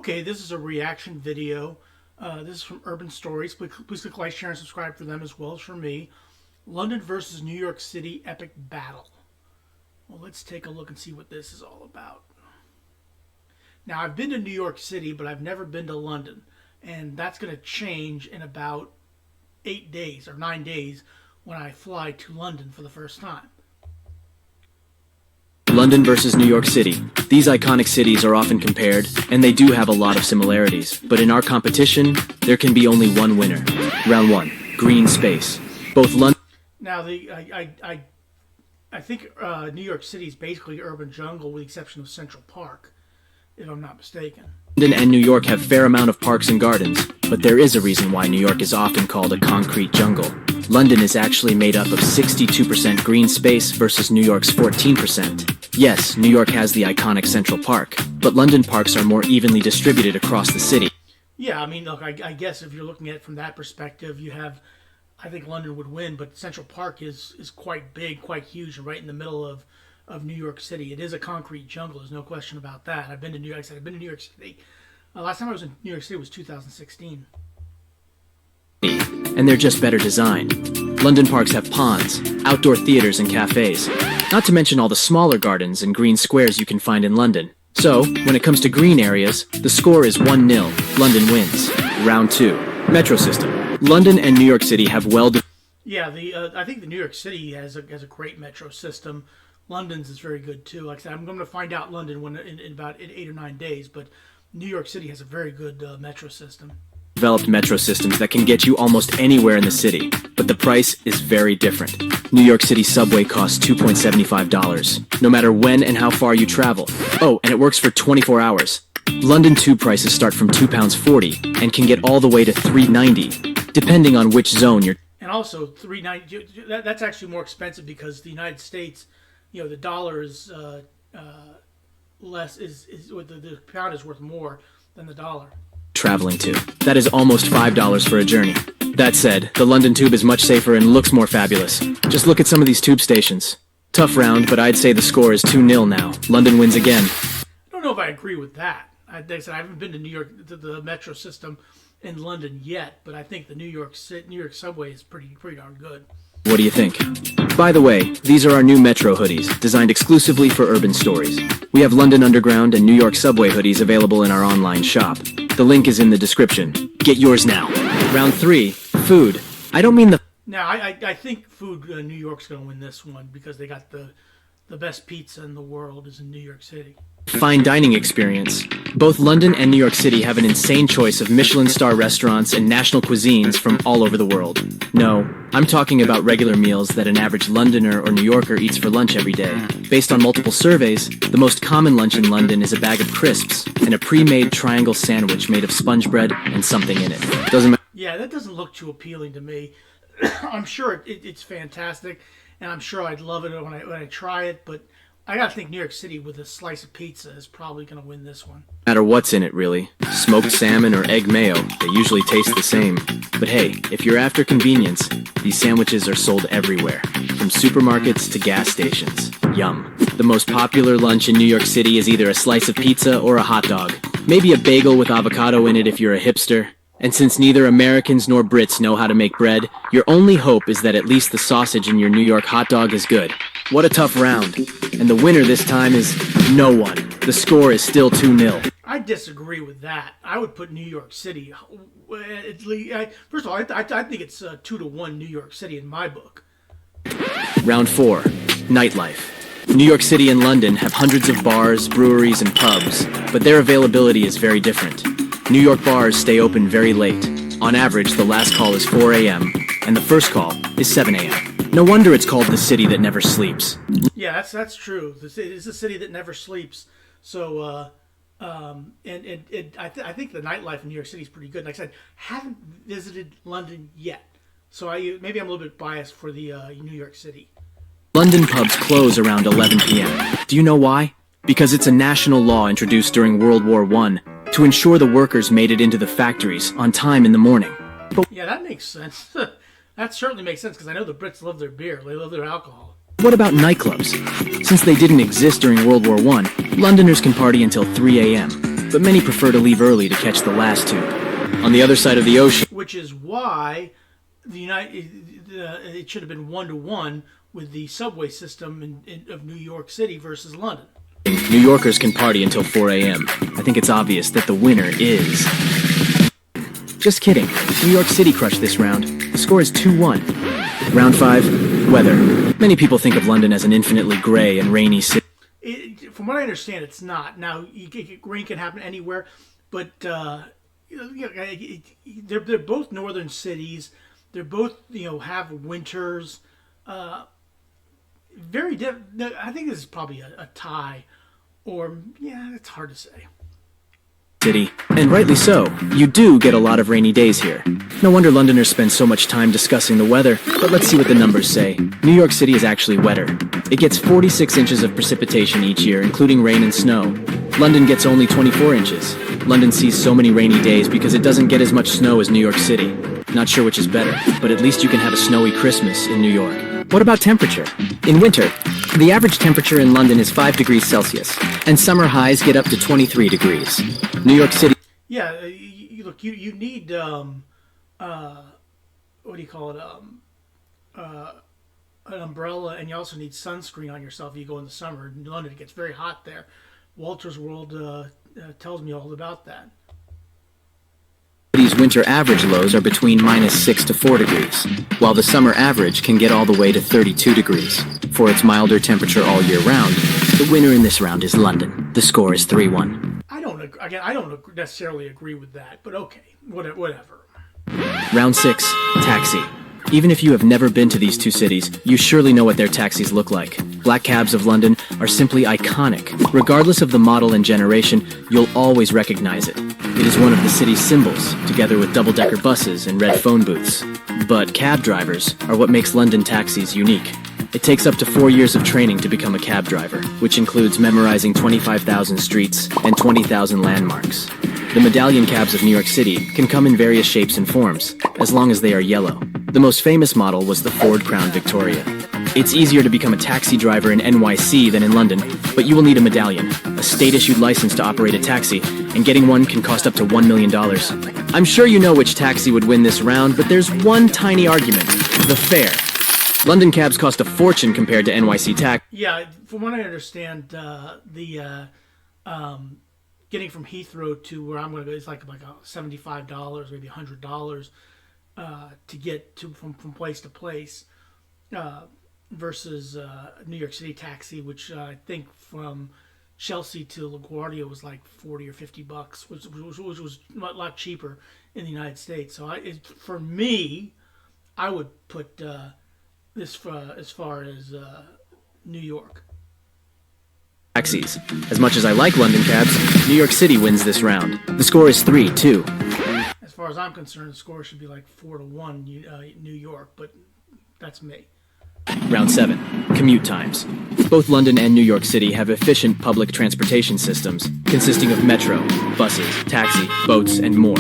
Okay, this is a reaction video. This is from Urban Stories. Please click like, share, and subscribe for them as well as for me. London versus New York City epic battle. Well, let's take a look and see what this is all about. Now, I've been to New York City, but I've never been to London. And that's going to change in about 8 days or 9 days when I fly to London for the first time. London versus New York City. These iconic cities are often compared, and they do have a lot of similarities. But in our competition, there can be only one winner. Round 1. Green space. Both London... Now, I think New York City is basically urban jungle with the exception of Central Park, if I'm not mistaken. London and New York have a fair amount of parks and gardens, but there is a reason why New York is often called a concrete jungle. London is actually made up of 62% green space versus New York's 14%. Yes, New York has the iconic Central Park, but London parks are more evenly distributed across the city. Yeah, I mean, look, I guess if you're looking at it from that perspective, you have, I think London would win, but Central Park is quite big, quite huge, and right in the middle of New York City. It is a concrete jungle, there's no question about that. I've been to New York, like I said, I've been to New York City. Last time I was in New York City was 2016. And they're just better designed. London parks have ponds, outdoor theaters and cafes, not to mention all the smaller gardens and green squares you can find in London. So, when it comes to green areas, the score is 1-0. London wins. Round 2. Metro system. London and New York City have Yeah, I think the New York City has a great metro system. London's is very good too. Like I said, I'm going to find out London in about 8 or 9 days, but New York City has a very good metro system. Developed metro systems that can get you almost anywhere in the city, but the price is very different. New York City subway costs $2.75, no matter when and how far you travel. Oh, and it works for 24 hours. London Tube prices start from £2.40 and can get all the way to $3.90, depending on which zone you're... And also, $3.90, that's actually more expensive because the United States, you know, the dollar is less, the pound is worth more than the dollar. Traveling to. That is almost $5 for a journey. That said, the London Tube is much safer and looks more fabulous. Just look at some of these tube stations. Tough round, but I'd say the score is 2-0 now. London wins again. I don't know if I agree with that. I haven't been to New York, to the metro system in London yet, but I think the New York subway is pretty darn good. What do you think? By the way, these are our new Metro hoodies, designed exclusively for Urban Stories. We have London Underground and New York Subway hoodies available in our online shop. The link is in the description. Get yours now. Round 3. Food. I don't mean the... Now, I think New York's going to win this one because they got the best pizza in the world is in New York City. Fine dining experience. Both London and New York City have an insane choice of Michelin star restaurants and national cuisines from all over the world. No, I'm talking about regular meals that an average Londoner or New Yorker eats for lunch every day. Based on multiple surveys, the most common lunch in London is a bag of crisps and a pre-made triangle sandwich made of sponge bread and something in it. Doesn't matter. Yeah, that doesn't look too appealing to me. I'm sure it's fantastic, and I'm sure I'd love it when I try it, but I gotta think New York City with a slice of pizza is probably gonna win this one. No matter what's in it, really. Smoked salmon or egg mayo, they usually taste the same. But hey, if you're after convenience, these sandwiches are sold everywhere, from supermarkets to gas stations. Yum. The most popular lunch in New York City is either a slice of pizza or a hot dog. Maybe a bagel with avocado in it if you're a hipster. And since neither Americans nor Brits know how to make bread, your only hope is that at least the sausage in your New York hot dog is good. What a tough round. And the winner this time is no one. The score is still 2-0. I disagree with that. I would put New York City. First of all, I think it's 2-1 New York City in my book. Round 4. Nightlife. New York City and London have hundreds of bars, breweries, and pubs, but their availability is very different. New York bars stay open very late. On average, the last call is 4 a.m., and the first call is 7 a.m. No wonder it's called the city that never sleeps. Yeah, that's true. It's a city that never sleeps. So, I think the nightlife in New York City is pretty good. Like I said, haven't visited London yet, so maybe I'm a little bit biased for the New York City. London pubs close around 11 p.m. Do you know why? Because it's a national law introduced during World War I to ensure the workers made it into the factories on time in the morning. Yeah, that makes sense. That certainly makes sense because I know the Brits love their beer. They love their alcohol. What about nightclubs? Since they didn't exist during World War I, Londoners can party until 3 a.m. but many prefer to leave early to catch the last tube. On the other side of the ocean, which is why it should have been 1-to-1 with the subway system of New York City versus London. New Yorkers can party until 4 a.m. I think it's obvious that the winner is... Just kidding. New York City crushed this round. The score is 2-1. Round 5, weather. Many people think of London as an infinitely gray and rainy city. From what I understand, it's not. Now, rain can happen anywhere, but they're both northern cities. They're both, have winters. Very different. I think this is probably a tie, or it's hard to say. City, and rightly so. You do get a lot of rainy days here. No wonder Londoners spend so much time discussing the weather, but let's see what the numbers say. New York City is actually wetter. It gets 46 inches of precipitation each year, including rain and snow. London gets only 24 inches. London sees so many rainy days because it doesn't get as much snow as New York City. Not sure which is better, but at least you can have a snowy Christmas in New York. What about temperature? In winter, the average temperature in London is 5 degrees Celsius, and summer highs get up to 23 degrees. New York City... Yeah, look, you need, what do you call it, an umbrella, and you also need sunscreen on yourself if you go in the summer. In London, it gets very hot there. Walter's World tells me all about that. City's winter average lows are between -6 to 4 degrees, while the summer average can get all the way to 32 degrees. For its milder temperature all year round, the winner in this round is London. The score is 3-1. I don't necessarily agree with that, but okay, whatever. Round 6, taxi. Even if you have never been to these two cities, you surely know what their taxis look like. Black cabs of London are simply iconic. Regardless of the model and generation, you'll always recognize it. It is one of the city's symbols, together with double-decker buses and red phone booths. But cab drivers are what makes London taxis unique. It takes up to 4 years of training to become a cab driver, which includes memorizing 25,000 streets and 20,000 landmarks. The medallion cabs of New York City can come in various shapes and forms, as long as they are yellow. The most famous model was the Ford Crown Victoria. It's easier to become a taxi driver in NYC than in London, but you will need a medallion, a state-issued license to operate a taxi, and getting one can cost up to $1 million. I'm sure you know which taxi would win this round, but there's one tiny argument: the fare. London cabs cost a fortune compared to NYC taxi. Yeah, from what I understand, getting from Heathrow to where I'm going to go is like $75, maybe $100 to get from place to place, versus New York City taxi, which I think from Chelsea to LaGuardia was like $40 or $50, which was a lot cheaper in the United States. So for me, I would put this as far as New York. Taxis. As much as I like London cabs, New York City wins this round. The score is 3-2. As far as I'm concerned, the score should be like 4-1 New York, but that's me. Round 7. Commute times. Both London and New York City have efficient public transportation systems, consisting of metro, buses, taxi, boats, and more.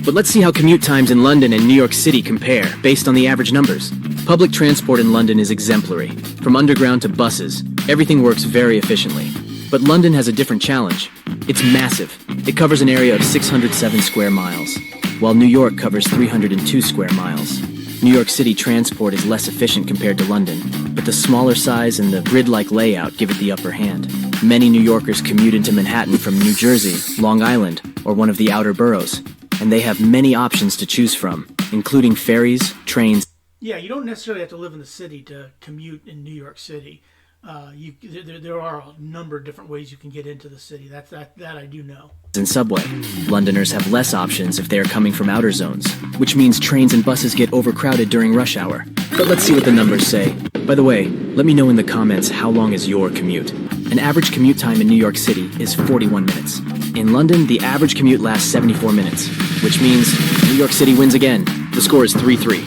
But let's see how commute times in London and New York City compare, based on the average numbers. Public transport in London is exemplary. From underground to buses, everything works very efficiently. But London has a different challenge. It's massive. It covers an area of 607 square miles, while New York covers 302 square miles. New York City transport is less efficient compared to London, but the smaller size and the grid-like layout give it the upper hand. Many New Yorkers commute into Manhattan from New Jersey, Long Island, or one of the outer boroughs, and they have many options to choose from, including ferries, trains. Yeah, you don't necessarily have to live in the city to commute in New York City. There are a number of different ways you can get into the city. That I do know. And subway. Londoners have less options if they are coming from outer zones, which means trains and buses get overcrowded during rush hour. But let's see what the numbers say. By the way, let me know in the comments how long is your commute. An average commute time in New York City is 41 minutes. In London, the average commute lasts 74 minutes, which means New York City wins again. The score is 3-3.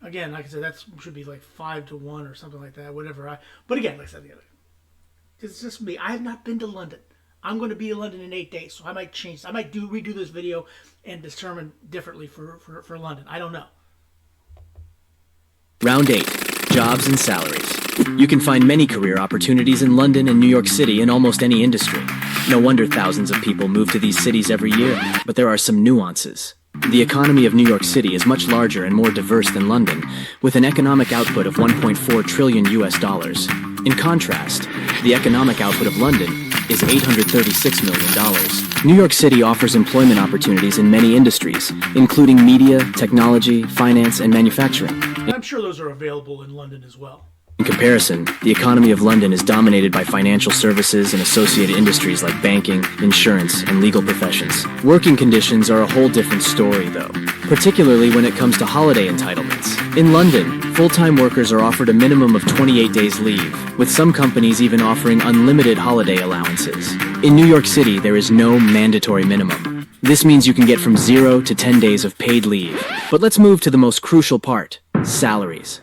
Again, like I said, that should be like 5-1 or something like that. Whatever. But again, like I said, it's just me. I have not been to London. I'm going to be in London in 8 days, so I might change. I might redo this video and determine differently for London. I don't know. Round 8. Jobs and salaries. You can find many career opportunities in London and New York City in almost any industry. No wonder thousands of people move to these cities every year, but there are some nuances. The economy of New York City is much larger and more diverse than London, with an economic output of 1.4 trillion US dollars. In contrast, the economic output of London is $836 million. New York City offers employment opportunities in many industries, including media, technology, finance, and manufacturing. I'm sure those are available in London as well. In comparison, the economy of London is dominated by financial services and associated industries like banking, insurance, and legal professions. Working conditions are a whole different story, though, particularly when it comes to holiday entitlements. In London, full-time workers are offered a minimum of 28 days leave, with some companies even offering unlimited holiday allowances. In New York City, there is no mandatory minimum. This means you can get from 0 to 10 days of paid leave. But let's move to the most crucial part: salaries.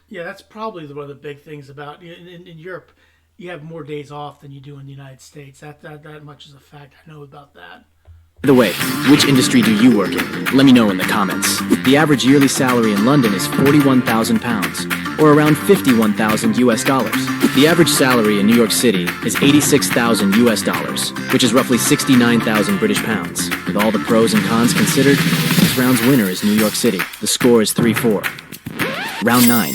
Yeah, that's probably one of the big things about in Europe. You have more days off than you do in the United States. That much is a fact. I know about that. By the way, which industry do you work in? Let me know in the comments. The average yearly salary in London is £41,000, or around 51,000 US dollars. The average salary in New York City is 86,000 US dollars, which is roughly 69,000 British pounds. With all the pros and cons considered, this round's winner is New York City. The score is 3-4. Round 9.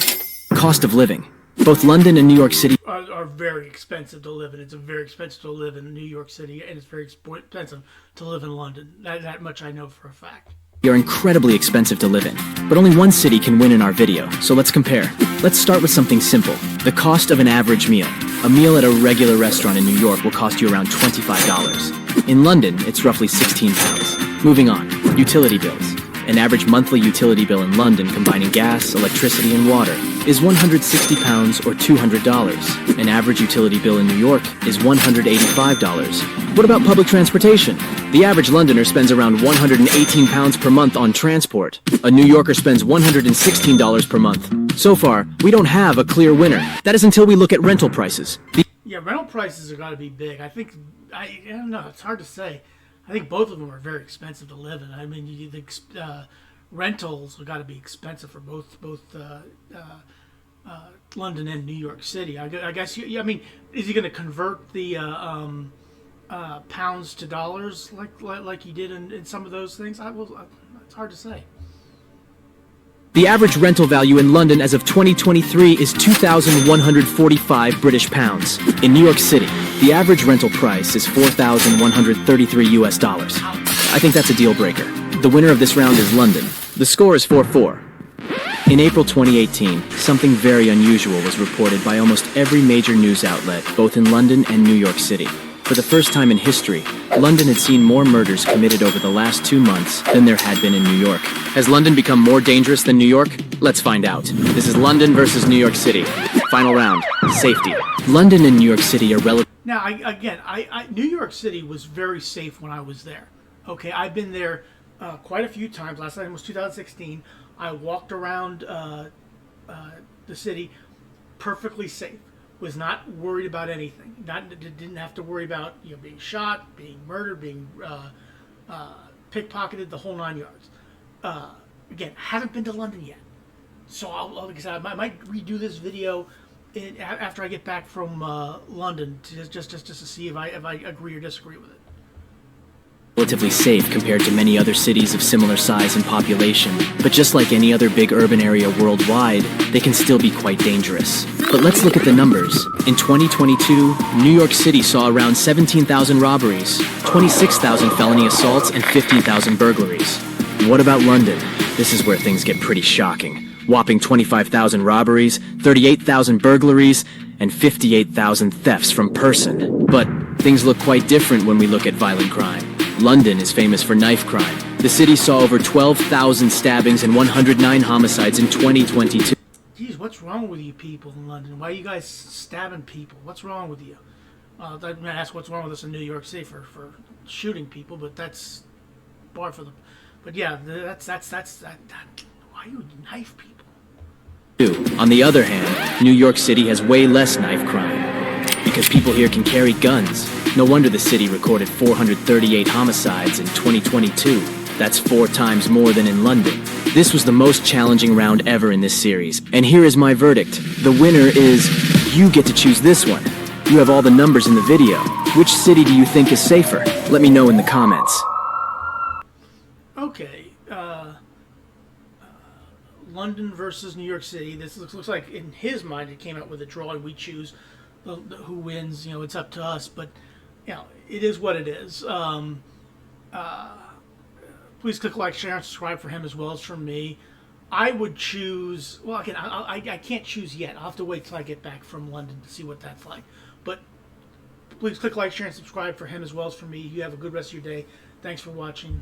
Cost of living. Both London and New York City are very expensive to live in. It's very expensive to live in New York City, and it's very expensive to live in London. That much I know for a fact. are incredibly expensive to live in, but only one city can win in our video, so let's compare. Let's start with something simple: the cost of an average meal. A meal at a regular restaurant in New York will cost you around $25. In London, it's roughly £16. Moving on, utility bills. An average monthly utility bill in London, combining gas, electricity, and water, is £160 or $200. An average utility bill in New York is $185. What about public transportation? The average Londoner spends around £118 per month on transport. A New Yorker spends $116 per month. So far, we don't have a clear winner. That is until we look at rental prices. Yeah, rental prices are got to be big. I don't know. It's hard to say. I think both of them are very expensive to live in. I mean, rentals have got to be expensive for both London and New York City. I guess. I mean, is he going to convert the pounds to dollars like he did in some of those things? It's hard to say. The average rental value in London as of 2023 is £2,145 British pounds. In New York City, the average rental price is $4,133 US dollars. I think that's a deal breaker. The winner of this round is London. The score is 4-4. In April 2018, something very unusual was reported by almost every major news outlet, both in London and New York City. For the first time in history, London had seen more murders committed over the last 2 months than there had been in New York. Has London become more dangerous than New York? Let's find out. This is London versus New York City. Final round, safety. London and New York City are relative. Now, New York City was very safe when I was there. Okay, I've been there quite a few times. Last time was 2016. I walked around the city perfectly safe. Was not worried about anything. Didn't have to worry about being shot, being murdered, being pickpocketed, the whole 9 yards. Again, haven't been to London yet, so I might redo this video after I get back from London just to see if I agree or disagree with it. Relatively safe compared to many other cities of similar size and population, but just like any other big urban area worldwide, they can still be quite dangerous. But let's look at the numbers. In 2022, New York City saw around 17,000 robberies, 26,000 felony assaults, and 15,000 burglaries. What about London? This is where things get pretty shocking. Whopping 25,000 robberies, 38,000 burglaries, and 58,000 thefts from person. But things look quite different when we look at violent crime. London is famous for knife crime. The city saw over 12,000 stabbings and 109 homicides in 2022. Geez, what's wrong with you people in London? Why are you guys stabbing people? What's wrong with you? I'm going to ask what's wrong with us in New York City for shooting people, but that's bar for them. But yeah, that's why you knife people? On the other hand, New York City has way less knife crime, because people here can carry guns. No wonder the city recorded 438 homicides in 2022. That's 4 times more than in London. This was the most challenging round ever in this series, and here is my verdict. The winner is... you get to choose this one. You have all the numbers in the video. Which city do you think is safer? Let me know in the comments. Okay, London versus New York City. This looks like in his mind it came out with a draw, and we choose who wins. You know, it's up to us, but you know, it is what it is. Please click like, share, and subscribe for him as well as for me. I would choose. Well, again, I can't choose yet. I'll have to wait till I get back from London to see what that's like. But please click like, share, and subscribe for him as well as for me. You have a good rest of your day. Thanks for watching.